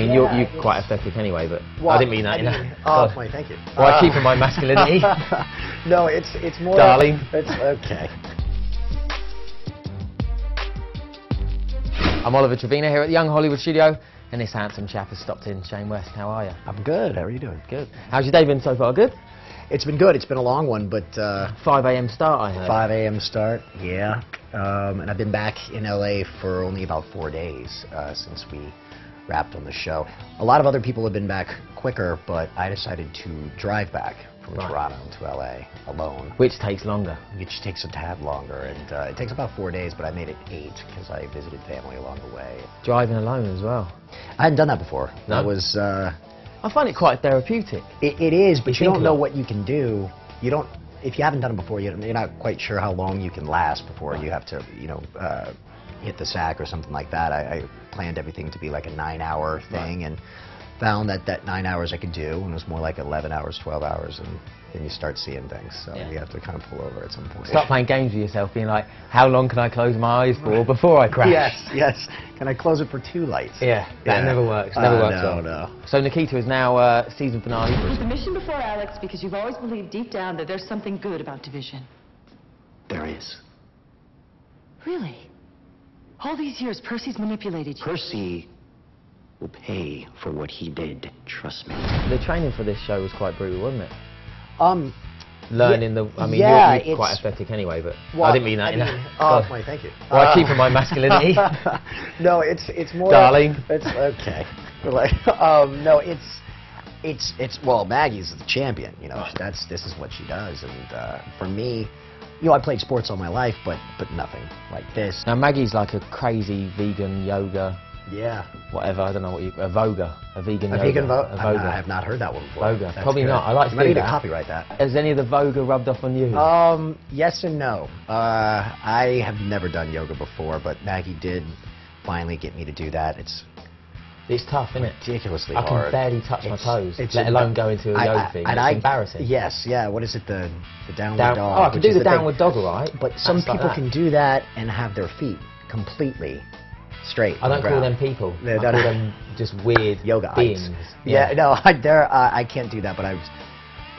I mean, you're quite aesthetic anyway, but well, I didn't mean that. Oh, wait, thank you. Well, I keep in my masculinity. No, it's more. Darling. It's okay. I'm Oliver Trevina here at the Young Hollywood Studio, and this handsome chap has stopped in. Shane West, how are you? I'm good. How are you doing? Good. How's your day been so far? Good? It's been good. It's been a long one, but 5 a.m. start, I heard. 5 a.m. start, yeah. And I've been back in LA for only about 4 days since we wrapped on the show. A lot of other people have been back quicker, but I decided to drive back from Toronto to LA alone. Which takes longer. Which takes a tad longer, and it takes about 4 days, but I made it 8 because I visited family along the way. Driving alone as well. I hadn't done that before. No? That was... I find it quite therapeutic. It is, but you don't know what you can do. You don't... If you haven't done it before, you're not quite sure how long you can last before you have to, you know, hit the sack or something like that. I planned everything to be like a 9-hour thing, and found that 9 hours I could do, and it was more like 11 hours, 12 hours, and then you start seeing things. So you have to kind of pull over at some point. Start playing games with yourself, being like, how long can I close my eyes for before I crash? Yes. Can I close it for 2 lights? Yeah, that never works. Never works. No. So Nikita is now season finale. It was the mission before Alex, because you've always believed deep down that there's something good about division. There is. Really? All these years, Percy's manipulated you. Percy will pay for what he did. Trust me. The training for this show was quite brutal, wasn't it? Learning I mean, you're quite aesthetic anyway, but well, I didn't mean that. Oh, wait, thank you. Well, I keep in my masculinity. No, it's more. Darling. It's okay. Like, no, it's well, Maggie's the champion. You know, this is what she does, and for me, you know, I played sports all my life, but nothing like this. Now Maggie's like a crazy vegan yoga. Yeah. Whatever, I don't know what you... A voga. A vegan yoga. Vegan voga? A voga. I have not heard that one before. Voga. Probably not. I like to do that. need to copyright that. Has any of the voga rubbed off on you? Yes and no. I have never done yoga before, but Maggie did finally get me to do that. It's tough, isn't it? Ridiculously hard. I can barely touch my toes, let alone go into a yoga thing. It's embarrassing. Yes, yeah. What is it? The downward dog? Oh, I can do the downward dog, all right. But some people can do that and have their feet completely straight. I don't call them people. I call them just weird yoga beings. Yeah, no, I can't do that, but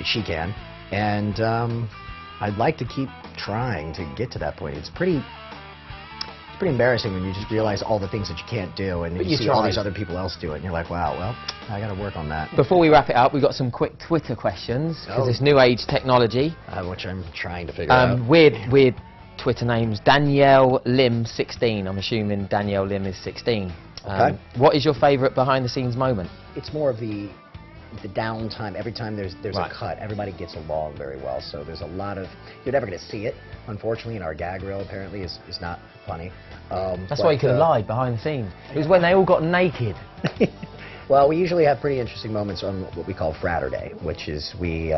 she can, and I'd like to keep trying to get to that point. It's pretty embarrassing when you just realize all the things that you can't do, and you see all these other people else do it, and you're like, wow, well, I got to work on that. Before we wrap it up, we've got some quick Twitter questions, because it's new age technology. Which I'm trying to figure out. Weird Twitter names. Danielle Lim 16. I'm assuming Danielle Lim is 16. Okay. What is your favourite behind the scenes moment? It's more of the downtime. Every time there's a cut, everybody gets along very well. So there's a lot of... You're never going to see it, unfortunately, and our gag reel apparently is not funny. That's why you could have lied behind the scenes. It was when they all got naked. Well, we usually have pretty interesting moments on what we call Fraturday, which is we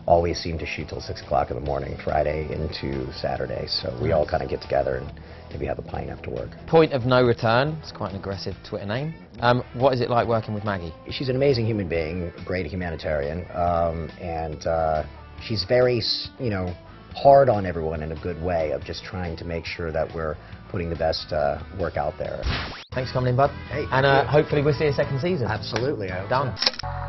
always seem to shoot till 6 o'clock in the morning, Friday into Saturday. So we all kind of get together and maybe have a pint after work. Point of No Return. It's quite an aggressive Twitter name. What is it like working with Maggie? She's an amazing human being, great humanitarian, and she's very, you know, hard on everyone in a good way of just trying to make sure that we're putting the best work out there. Thanks for coming in, bud. Hey, and hopefully we'll see a second season. Absolutely. I hope Done. So.